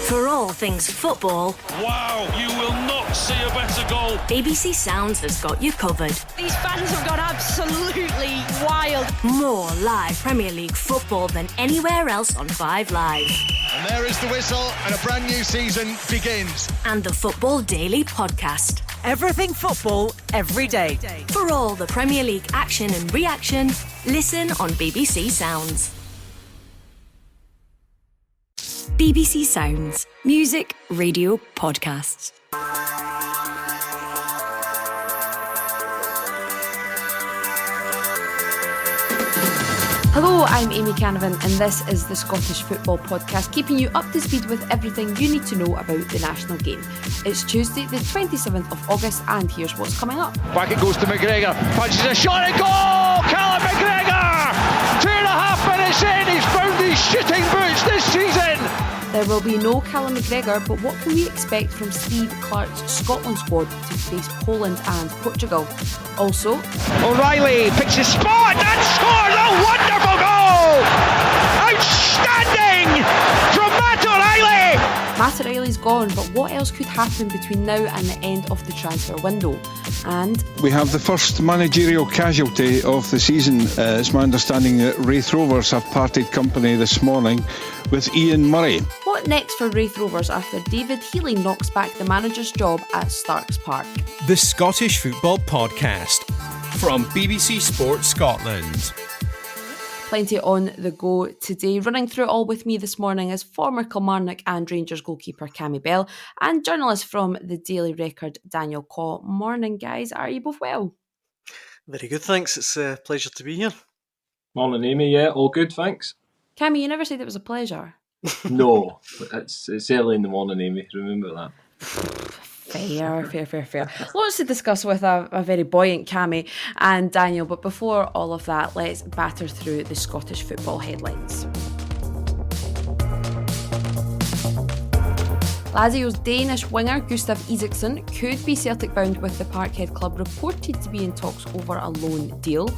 For all things football, wow, you will not see a better goal. BBC Sounds has got you covered. These fans have gone absolutely wild. More live Premier League football than anywhere else on 5 Live. And there is the whistle, and a brand new season begins. And the Football Daily podcast. Everything football, every day. For all the Premier League action and reaction, listen on BBC Sounds. BBC Sounds. Music, radio, podcasts. Hello, I'm Amy Canavan and this is the Scottish Football Podcast, keeping you up to speed with everything you need to know about the national game. It's Tuesday the 27th of August and here's what's coming up. Back it goes to McGregor, punches a shot and goal! Callum McGregor! 2.5 minutes in, he's found his shooting boots this season! There will be no Callum McGregor, but what can we expect from Steve Clarke's Scotland squad to face Poland and Portugal? Also, O'Reilly picks his spot and scores a wonderful goal! Outstanding from Matt O'Reilly! Matt O'Reilly's gone, but what else could happen between now and the end of the transfer window? And we have the first managerial casualty of the season. It's my understanding that Raith Rovers have parted company this morning with Ian Murray. What next for Raith Rovers after David Healy knocks back the manager's job at Starks Park? The Scottish Football Podcast from BBC Sports Scotland. Plenty on the go today. Running through it all with me this morning is former Kilmarnock and Rangers goalkeeper Cammy Bell and journalist from the Daily Record Daniel Caw. Morning guys, are you both well? Very good, thanks. It's a pleasure to be here. Morning Amy, yeah, all good, thanks. Cammy, you never said it was a pleasure. No, it's early in the morning, Amy, remember that. Fair. Lots to discuss with a very buoyant Cammy and Daniel, but before all of that, let's batter through the Scottish football headlines. Lazio's Danish winger Gustav Isaksson could be Celtic bound, with the Parkhead club reported to be in talks over a loan deal.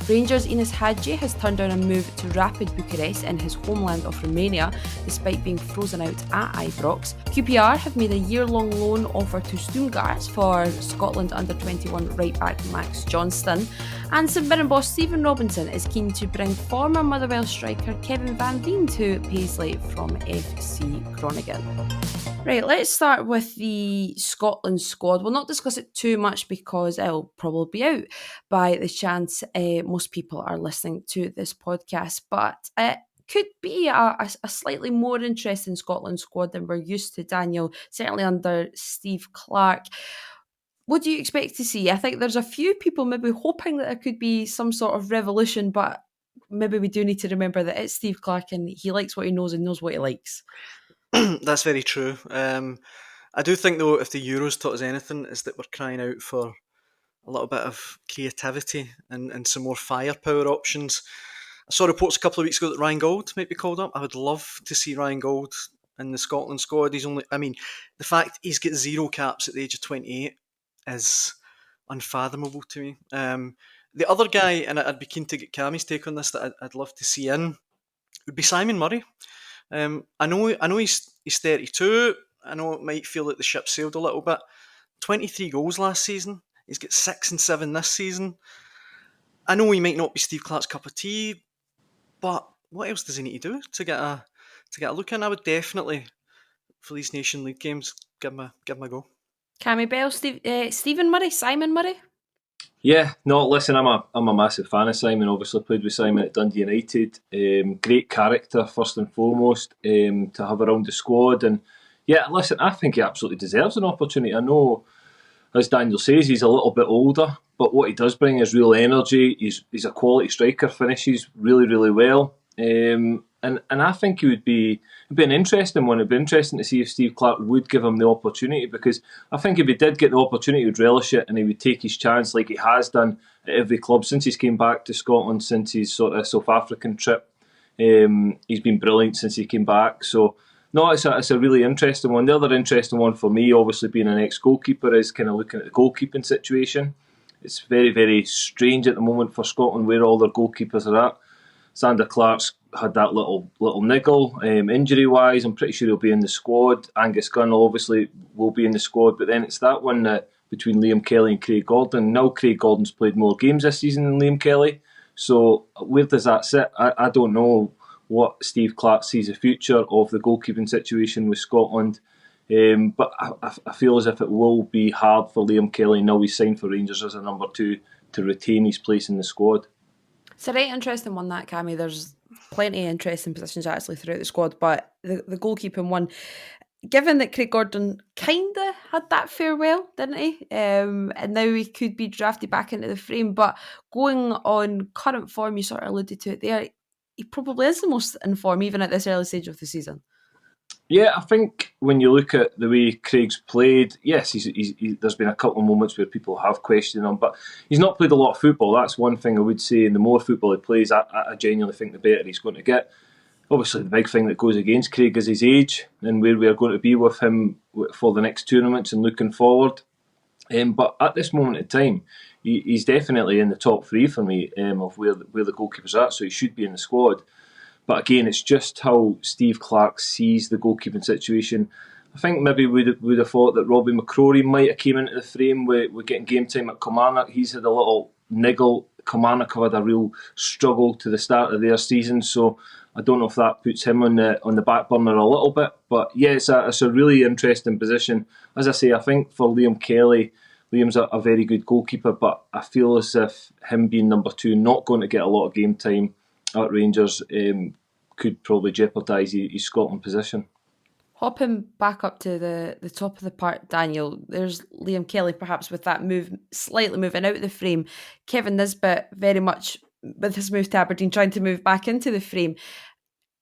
Rangers' Enes Hadji has turned down a move to Rapid Bucharest in his homeland of Romania, despite being frozen out at Ibrox. QPR have made a year-long loan offer to Stuttgart for Scotland under-21 right-back Max Johnston. And St Mirren boss Stephen Robinson is keen to bring former Motherwell striker Kevin Van Veen to Paisley from FC Groningen. Right, let's start with the Scotland squad. We'll not discuss it too much because it'll probably be out by the chance most people are listening to this podcast, but it could be a slightly more interesting Scotland squad than we're used to, Daniel, certainly under Steve Clarke. What do you expect to see? I think there's a few people maybe hoping that there could be some sort of revolution, but maybe we do need to remember that it's Steve Clarke and he likes what he knows and knows what he likes. That's very true. I do think, though, if the Euros taught us anything, is that we're crying out for a little bit of creativity and some more firepower options. I saw reports a couple of weeks ago that Ryan Gold might be called up. I would love to see Ryan Gold in the Scotland squad. The fact he's got 0 caps at the age of 28 is unfathomable to me. The other guy, and I'd be keen to get Cammy's take on this, that I'd love to see in, would be Simon Murray. I know he's 32. I know it might feel like the ship sailed a little bit. 23 goals last season. He's got 6 and 7 this season. I know he might not be Steve Clarke's cup of tea, but what else does he need to do to get a look in? I would definitely, for these Nation League games, give him a go. Cammy Bell, Stephen Murray, Simon Murray. Yeah, no, listen, I'm a massive fan of Simon. Obviously played with Simon at Dundee United. Great character, first and foremost, to have around the squad. And yeah, listen, I think he absolutely deserves an opportunity. I know, as Daniel says, he's a little bit older, but what he does bring is real energy. He's a quality striker, finishes really, really well. And I think it'd be an interesting one. It'd be interesting to see if Steve Clarke would give him the opportunity, because I think if he did get the opportunity, he would relish it and he would take his chance like he has done at every club since he's came back to Scotland, since his sort of South African trip. He's been brilliant since he came back. So, no, it's a really interesting one. The other interesting one for me, obviously being an ex-goalkeeper, is kind of looking at the goalkeeping situation. It's very, very strange at the moment for Scotland where all their goalkeepers are at. Sander Clark's had that little niggle injury wise. I'm pretty sure he'll be in the squad. Angus Gunn obviously will be in the squad, but then it's that one between Liam Kelly and Craig Gordon. Now Craig Gordon's played more games this season than Liam Kelly, so where does that sit? I don't know what Steve Clarke sees the future of the goalkeeping situation with Scotland. But I feel as if it will be hard for Liam Kelly, now he's signed for Rangers as a number 2, to retain his place in the squad. It's a right interesting one, that, Cammy. There's plenty of interesting positions actually throughout the squad, but the goalkeeping one, given that Craig Gordon kind of had that farewell, didn't he? And now he could be drafted back into the frame, but going on current form, you sort of alluded to it there, he probably is the most in form, even at this early stage of the season. Yeah, I think when you look at the way Craig's played, yes, there's been a couple of moments where people have questioned him, but he's not played a lot of football. That's one thing I would say, and the more football he plays, I genuinely think the better he's going to get. Obviously, the big thing that goes against Craig is his age and where we are going to be with him for the next tournaments and looking forward. But at this moment in time, he's definitely in the top 3 for me of where the goalkeepers are at, so he should be in the squad. But again, it's just how Steve Clarke sees the goalkeeping situation. I think maybe we'd have thought that Robbie McCrory might have came into the frame with getting game time at Kilmarnock. He's had a little niggle. Kilmarnock have had a real struggle to the start of their season, so I don't know if that puts him on the back burner a little bit. But yeah, it's a really interesting position. As I say, I think for Liam Kelly, Liam's a very good goalkeeper, but I feel as if him being number 2, not going to get a lot of game time at Rangers, could probably jeopardise his Scotland position. Hopping back up to the top of the part, Daniel, there's Liam Kelly perhaps with that move, slightly moving out of the frame. Kevin Nisbet very much with his move to Aberdeen trying to move back into the frame.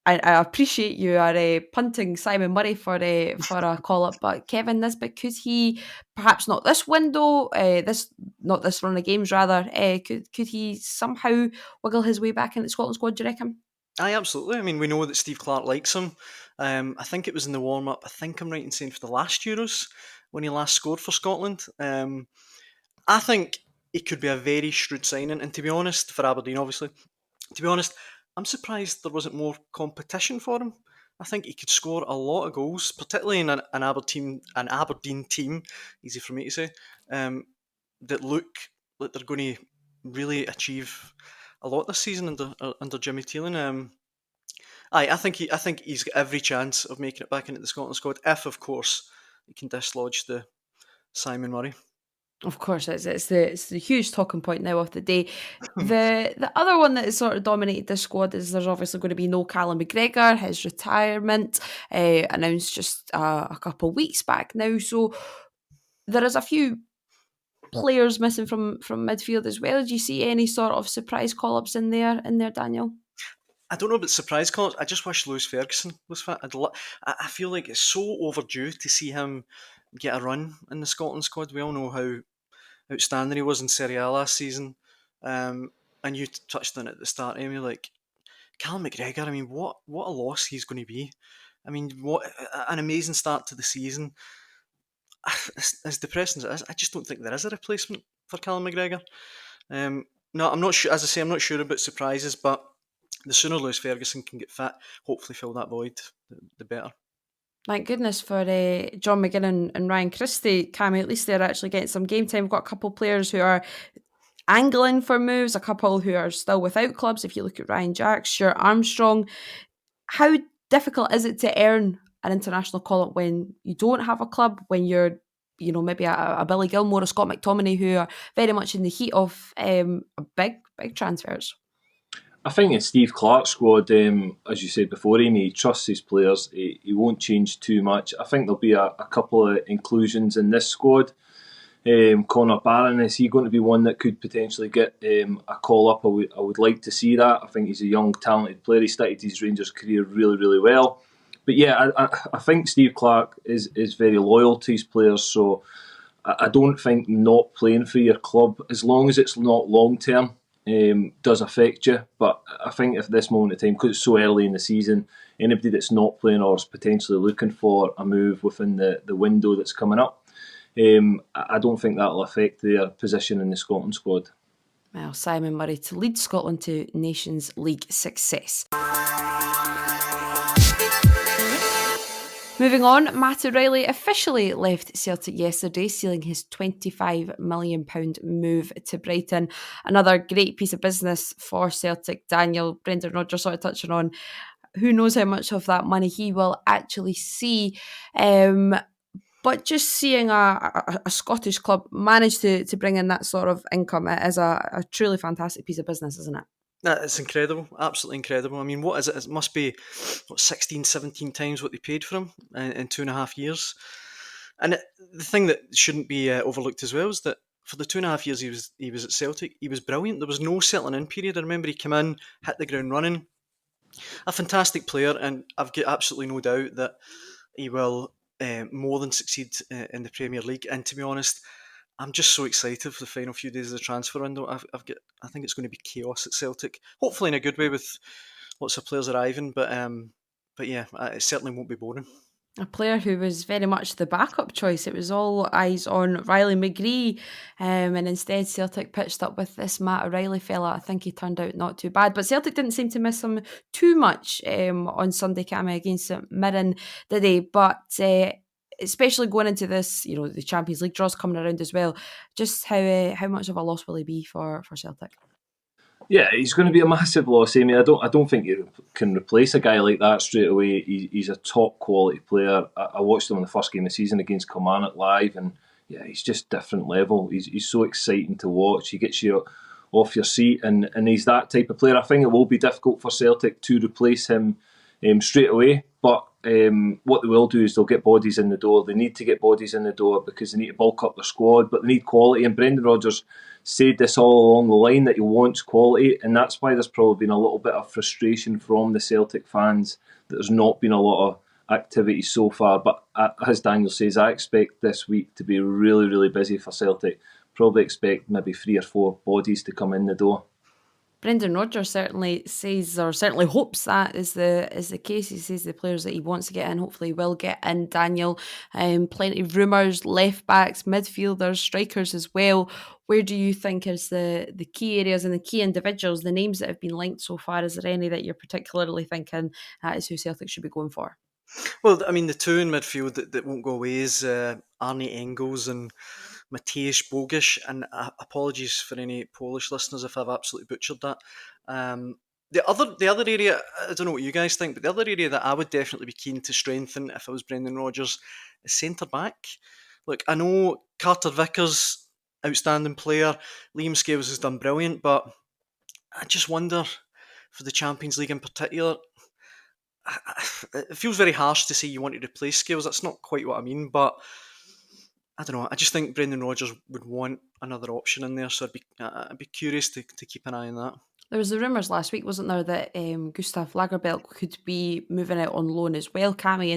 I appreciate you are punting Simon Murray for a call-up, but Kevin Nisbet, could he, perhaps not this window, not this run of games rather, could he somehow wiggle his way back into the Scotland squad, do you reckon? Aye, absolutely. I mean, we know that Steve Clarke likes him. I think it was in the warm-up, I think I'm right in saying for the last Euros, when he last scored for Scotland. I think he could be a very shrewd signing, and to be honest, for Aberdeen obviously, to be honest, I'm surprised there wasn't more competition for him. I think he could score a lot of goals, particularly in an Aberdeen team, easy for me to say, that look like they're going to really achieve a lot this season under Jimmy Teelan. I think he's got every chance of making it back into the Scotland squad if, of course, he can dislodge the Simon Murray. Of course, it's the huge talking point now of the day. The other one that has sort of dominated this squad is there's obviously going to be no Callum McGregor. His retirement announced just a couple of weeks back now. So there is a few players missing from midfield as well. Do you see any sort of surprise call-ups in there, Daniel? I don't know about surprise call-ups. I just wish Lewis Ferguson was fit. I feel like it's so overdue to see him get a run in the Scotland squad. We all know how outstanding he was in Serie A last season. And you touched on it at the start, Amy, like Callum McGregor, I mean, what a loss he's going to be. I mean, what an amazing start to the season. As depressing as it is, I just don't think there is a replacement for Callum McGregor. No, I'm not sure. As I say, I'm not sure about surprises, but the sooner Lewis Ferguson can get fit, hopefully fill that void, the better. Thank goodness for John McGinn and Ryan Christie. Cammy, at least they're actually getting some game time. We've got a couple of players who are angling for moves, a couple who are still without clubs. If you look at Ryan Jack, Stuart Armstrong, how difficult is it to earn an international call-up when you don't have a club, when you're, maybe a Billy Gilmore, a Scott McTominay, who are very much in the heat of big transfers? I think in Steve Clarke's squad, as you said before, Amy, he trusts his players. He won't change too much. I think there'll be a couple of inclusions in this squad. Connor Barron, is he going to be one that could potentially get a call up? I would like to see that. I think he's a young, talented player. He started his Rangers career really, really well. But yeah, I think Steve Clarke is very loyal to his players. So I don't think not playing for your club, as long as it's not long term, does affect you. But I think at this moment in time, because it's so early in the season, anybody that's not playing or is potentially looking for a move within the window that's coming up, I don't think that'll affect their position in the Scotland squad. Well, Simon Murray to lead Scotland to Nations League success. Moving on, Matt O'Reilly officially left Celtic yesterday, sealing his £25 million move to Brighton. Another great piece of business for Celtic. Daniel, Brendan Rodgers sort of touching on who knows how much of that money he will actually see. But just seeing a Scottish club manage to bring in that sort of income is a truly fantastic piece of business, isn't it? It's incredible, absolutely incredible. I mean, what is it? It must be 16, 17 times what they paid for him in 2.5 years. And the thing that shouldn't be overlooked as well is that for the 2.5 years he was at Celtic, he was brilliant. There was no settling in period. I remember he came in, hit the ground running. A fantastic player, and I've got absolutely no doubt that he will more than succeed in the Premier League. And to be honest, I'm just so excited for the final few days of the transfer window. I think it's going to be chaos at Celtic. Hopefully in a good way with lots of players arriving. But yeah, it certainly won't be boring. A player who was very much the backup choice. It was all eyes on Riley McGree, and instead Celtic pitched up with this Matt O'Reilly fella. I think he turned out not too bad, but Celtic didn't seem to miss him too much on Sunday, Cammy, against St Mirren, did they? But especially going into this, the Champions League draws coming around as well, just how much of a loss will he be for Celtic? Yeah, he's going to be a massive loss, Amy. I don't think you can replace a guy like that straight away. He's a top quality player. I watched him in the first game of the season against Kilmarnock live, and yeah, he's just different level. He's so exciting to watch. He gets you off your seat, and he's that type of player. I think it will be difficult for Celtic to replace him straight away, but what they will do is they'll get bodies in the door. They need to get bodies in the door because they need to bulk up their squad, but they need quality, and Brendan Rodgers said this all along the line that he wants quality, and that's why there's probably been a little bit of frustration from the Celtic fans that there's not been a lot of activity so far. But as Daniel says, I expect this week to be really, really busy for Celtic. Probably expect maybe 3 or 4 bodies to come in the door. Brendan Rodgers certainly says, or certainly hopes that is the case. He says the players that he wants to get in, hopefully will get in. Daniel, plenty of rumours, left backs, midfielders, strikers as well. Where do you think is the key areas and the key individuals, the names that have been linked so far? Is there any that you're particularly thinking is who Celtic should be going for? Well, I mean, the two in midfield that won't go away is Arne Engels and Mateusz Bogisz, and apologies for any Polish listeners if I've absolutely butchered that. The other area, I don't know what you guys think, but the other area that I would definitely be keen to strengthen if I was Brendan Rodgers is centre back. Look, I know Carter Vickers, outstanding player, Liam Scales has done brilliant, but I just wonder for the Champions League in particular. It feels very harsh to say you want to replace Scales. That's not quite what I mean, but I don't know. I just think Brendan Rodgers would want another option in there, so I'd be curious to keep an eye on that. There was the rumours last week, wasn't there, that Gustav Lagerbielke could be moving out on loan as well, Cammy,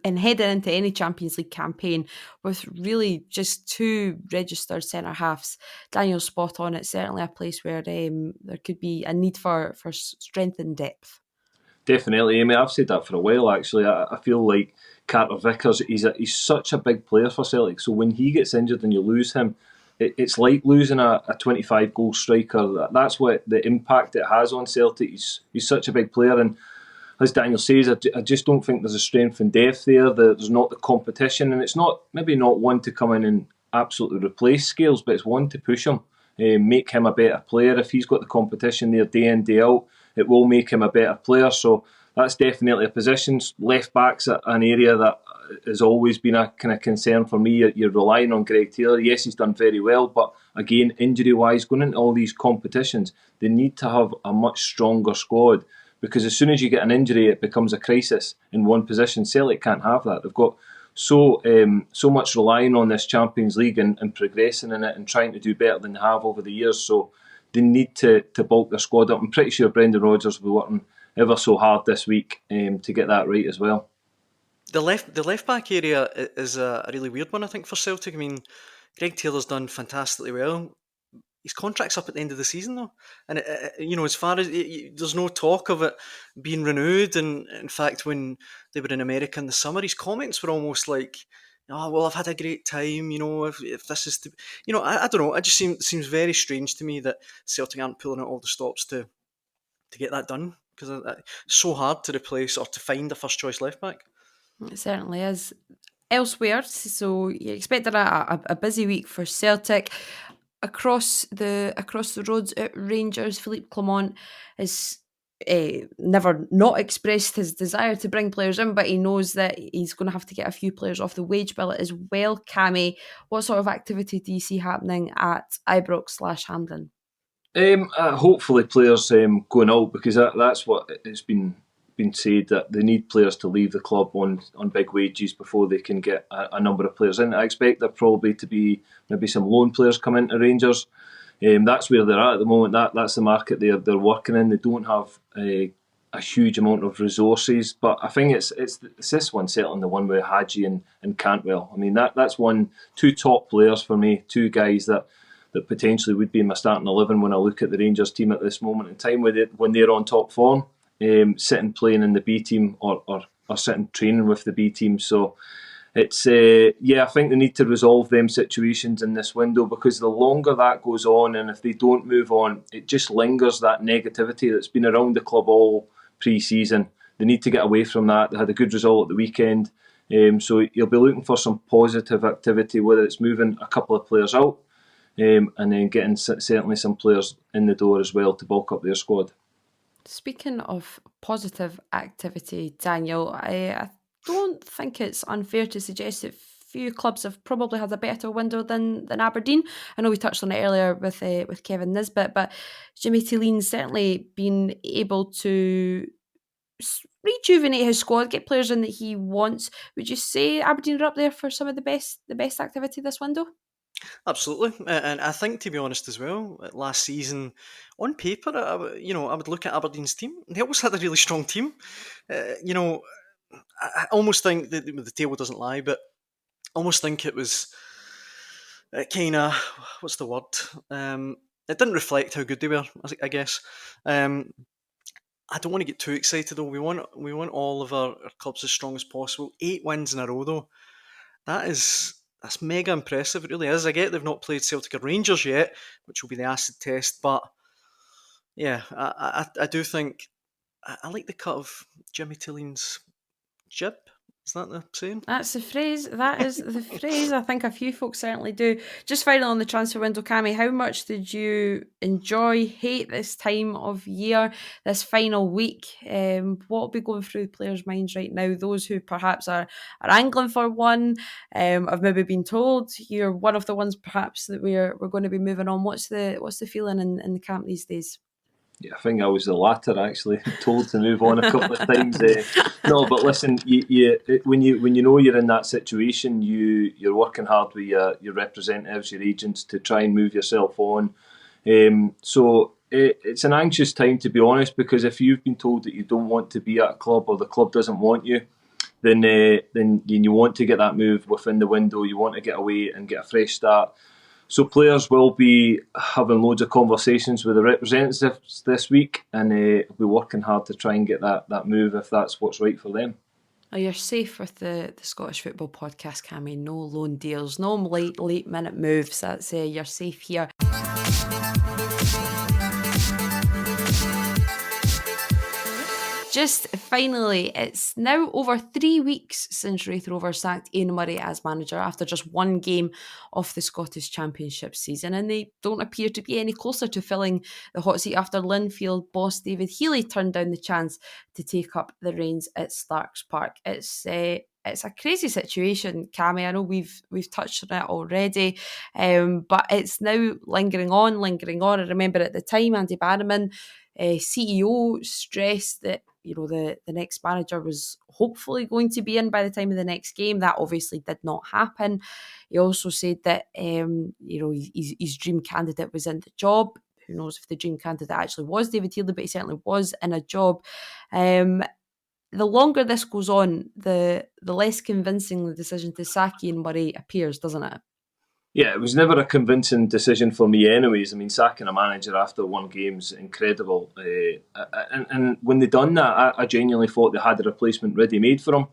and heading into any Champions League campaign with really just 2 registered centre-halves. Daniel's spot on. It's certainly a place where there could be a need for strength and depth. Definitely, Amy. I've said that for a while, actually. I feel like Carter Vickers, he's such a big player for Celtic. So when he gets injured and you lose him, it's like losing a 25-goal striker. That's what the impact it has on Celtic. He's such a big player. And as Daniel says, I just don't think there's a strength and depth there. There's not the competition. And it's maybe not one to come in and absolutely replace Scales, but it's one to push him, make him a better player. If he's got the competition there day in, day out, it will make him a better player. So that's definitely a position. Left back's an area that has always been a kind of concern for me. You're relying on Greg Taylor. Yes, he's done very well, but again, injury-wise, going into all these competitions, they need to have a much stronger squad, because as soon as you get an injury, it becomes a crisis in one position. Celtic can't have that. They've got so much relying on this Champions League and progressing in it and trying to do better than they have over the years. So they need to bulk their squad up. I'm pretty sure Brendan Rodgers will be working ever so hard this week to get that right as well. The left back area is a really weird one, I think, for Celtic. I mean, Greg Taylor's done fantastically well. His contract's up at the end of the season, though, and as far as there's no talk of it being renewed. And in fact, when they were in America in the summer, his comments were almost like, "Oh well, I've had a great time. If this is to, I don't know. It just seems very strange to me that Celtic aren't pulling out all the stops to get that done, because it's so hard to replace or to find a first choice left back." It certainly is. Elsewhere, so you expected a busy week for Celtic. Across the roads at Rangers, Philippe Clement has never not expressed his desire to bring players in, but he knows that he's going to have to get a few players off the wage bill as well. Cammy, what sort of activity do you see happening at Ibrox/Hampden? Hopefully players going out, because that's what it's been said, that they need players to leave the club on big wages before they can get a number of players in. I expect there probably to be maybe some loan players come into Rangers. That's where they're at the moment. That's the market they're working in. They don't have a huge amount of resources, but I think it's this one, settling the one with Hadji and Cantwell. I mean, that's two top players for me, two guys that potentially would be in my starting 11 when I look at the Rangers team at this moment in time when they're on top form. Sitting playing in the B team or sitting training with the B team. So it's I think they need to resolve them situations in this window, because the longer that goes on, and if they don't move on, it just lingers, that negativity that's been around the club all pre-season. They need to get away from that. They had a good result at the weekend, so you'll be looking for some positive activity, whether it's moving a couple of players out and then getting certainly some players in the door as well to bulk up their squad. Speaking of positive activity, Daniel, I don't think it's unfair to suggest that few clubs have probably had a better window than Aberdeen. I know we touched on it earlier with Kevin Nisbet, but Jimmy Tilleen's certainly been able to rejuvenate his squad, get players in that he wants. Would you say Aberdeen are up there for some of the best activity this window? Absolutely, and I think, to be honest as well, last season, on paper, I would look at Aberdeen's team. They always had a really strong team. I almost think that the table doesn't lie, but I almost think it was kind of, what's the word? It didn't reflect how good they were, I guess. I don't want to get too excited though. We want all of our clubs as strong as possible. 8 wins in a row though. That's mega impressive. It really is. I get they've not played Celtic or Rangers yet, which will be the acid test. But yeah, I do think I like the cut of Jimmy Tilleen's jib. Is that the saying? That's the phrase. That is the phrase. I think a few folks certainly do. Just finally on the transfer window, Cammy, how much did you hate this time of year, this final week? What will be going through players' minds right now? Those who perhaps are angling for one, I've maybe been told you're one of the ones perhaps that we're going to be moving on. What's the feeling in the camp these days? Yeah, I think I was the latter, actually, told to move on a couple of times. No, but listen, when you know you're in that situation, you're working hard with your representatives, your agents, to try and move yourself on. So it's an anxious time, to be honest, because if you've been told that you don't want to be at a club or the club doesn't want you, then you want to get that move within the window. You want to get away and get a fresh start. So players will be having loads of conversations with the representatives this week, and be working hard to try and get that move if that's what's right for them. Oh, you're safe with the Scottish Football Podcast, Cammy. No loan deals, no late minute moves. That's you're safe here. Just finally, it's now over 3 weeks since Raith Rovers sacked Ian Murray as manager after just one game of the Scottish Championship season, and they don't appear to be any closer to filling the hot seat after Linfield boss David Healy turned down the chance to take up the reins at Clarke's Park. It's a crazy situation, Cammy. I know we've touched on it already, but it's now lingering on. I remember at the time, Andy Bannerman, CEO, stressed that the next manager was hopefully going to be in by the time of the next game. That obviously did not happen. He also said that his dream candidate was in the job. Who knows if the dream candidate actually was David Healy, but he certainly was in a job. The longer this goes on, the less convincing the decision to sack Ian Murray appears, doesn't it? Yeah, it was never a convincing decision for me anyways. I mean, sacking a manager after one game's incredible. And when they done that, I genuinely thought they had a replacement ready-made for him.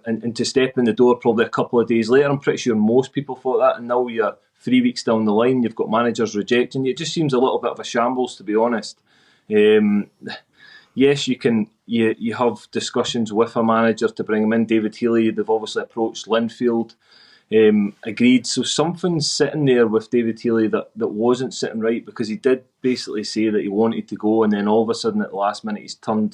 And to step in the door probably a couple of days later, I'm pretty sure most people thought that. And now you're 3 weeks down the line, you've got managers rejecting you. It just seems a little bit of a shambles, to be honest. yes, you have discussions with a manager to bring him in. David Healy, they've obviously approached Linfield, agreed. So something's sitting there with David Healy that wasn't sitting right, because he did basically say that he wanted to go, and then all of a sudden at the last minute he's done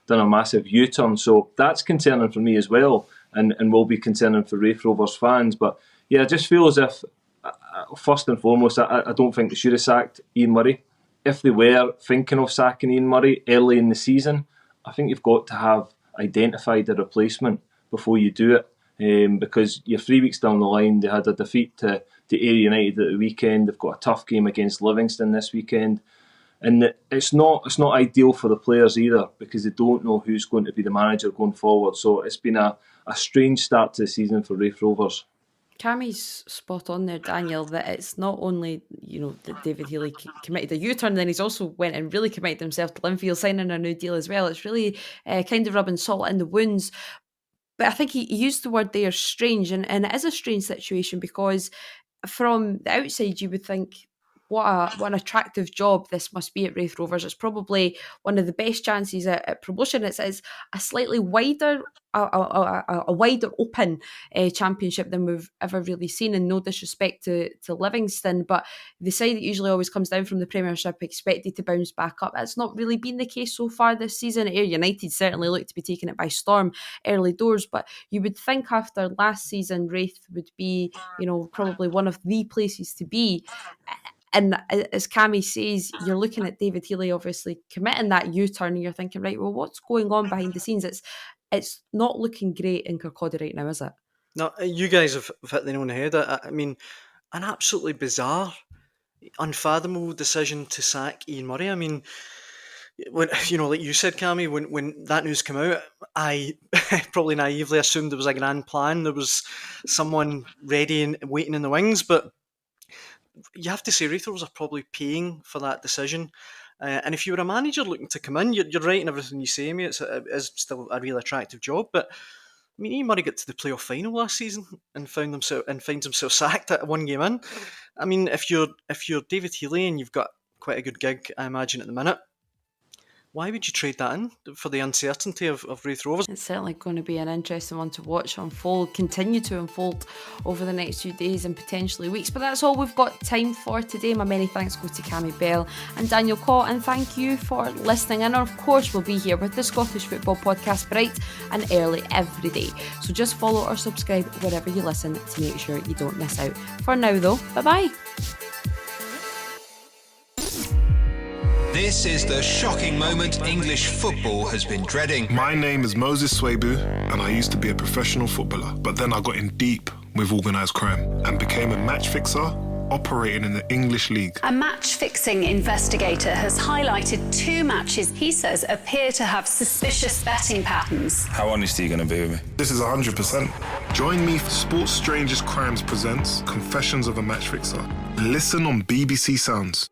a massive U-turn. So that's concerning for me as well, and will be concerning for Raith Rovers fans. But yeah, I just feel as if, first and foremost, I don't think they should have sacked Ian Murray. If they were thinking of sacking Ian Murray early in the season, I think you've got to have identified a replacement before you do it, because you're 3 weeks down the line. They had a defeat to Ayr United at the weekend. They've got a tough game against Livingston this weekend, and it's not ideal for the players either, because they don't know who's going to be the manager going forward. So it's been a strange start to the season for Raith Rovers. Cammy's spot on there, Daniel, that it's not only, that David Healy committed a U-turn, then he's also went and really committed himself to Linfield, signing a new deal as well. It's really kind of rubbing salt in the wounds. But I think he used the word there, strange, and it is a strange situation, because from the outside you would think, what an attractive job this must be at Raith Rovers. It's probably one of the best chances at promotion. It's a slightly wider, a wider open championship than we've ever really seen, and no disrespect to Livingston, but the side that usually always comes down from the Premiership expected to bounce back up. That's not really been the case so far this season. Ayr United certainly look to be taking it by storm early doors, but you would think after last season Raith would be, probably one of the places to be. And as Cammy says, you're looking at David Healy obviously committing that U-turn, and you're thinking, right, well, what's going on behind the scenes? It's not looking great in Kirkcaldy right now, is it? No, you guys have hit the nail on the head. I mean, an absolutely bizarre, unfathomable decision to sack Ian Murray. I mean, when, like you said, Cammy, when that news came out, I probably naively assumed there was a grand plan. There was someone ready and waiting in the wings, but you have to say Raith Rovers are probably paying for that decision. And if you were a manager looking to come in, you're right in everything you say, mate. It is still a really attractive job. But I mean, Ian Murray got to the playoff final last season and finds himself sacked at one game in. I mean, if you're David Healy and you've got quite a good gig, I imagine, at the minute, why would you trade that in for the uncertainty of Raith Rovers? It's certainly going to be an interesting one to watch continue to unfold over the next few days and potentially weeks. But that's all we've got time for today. My many thanks go to Cammy Bell and Daniel Caw, and thank you for listening. And of course, we'll be here with the Scottish Football Podcast bright and early every day. So just follow or subscribe wherever you listen to make sure you don't miss out. For now though, bye-bye. This is the shocking moment English football has been dreading. My name is Moses Swabu, and I used to be a professional footballer. But then I got in deep with organised crime and became a match fixer operating in the English League. A match-fixing investigator has highlighted 2 matches he says appear to have suspicious betting patterns. How honest are you going to be with me? This is 100%. Join me for Sports Strangest Crimes presents Confessions of a Match Fixer. Listen on BBC Sounds.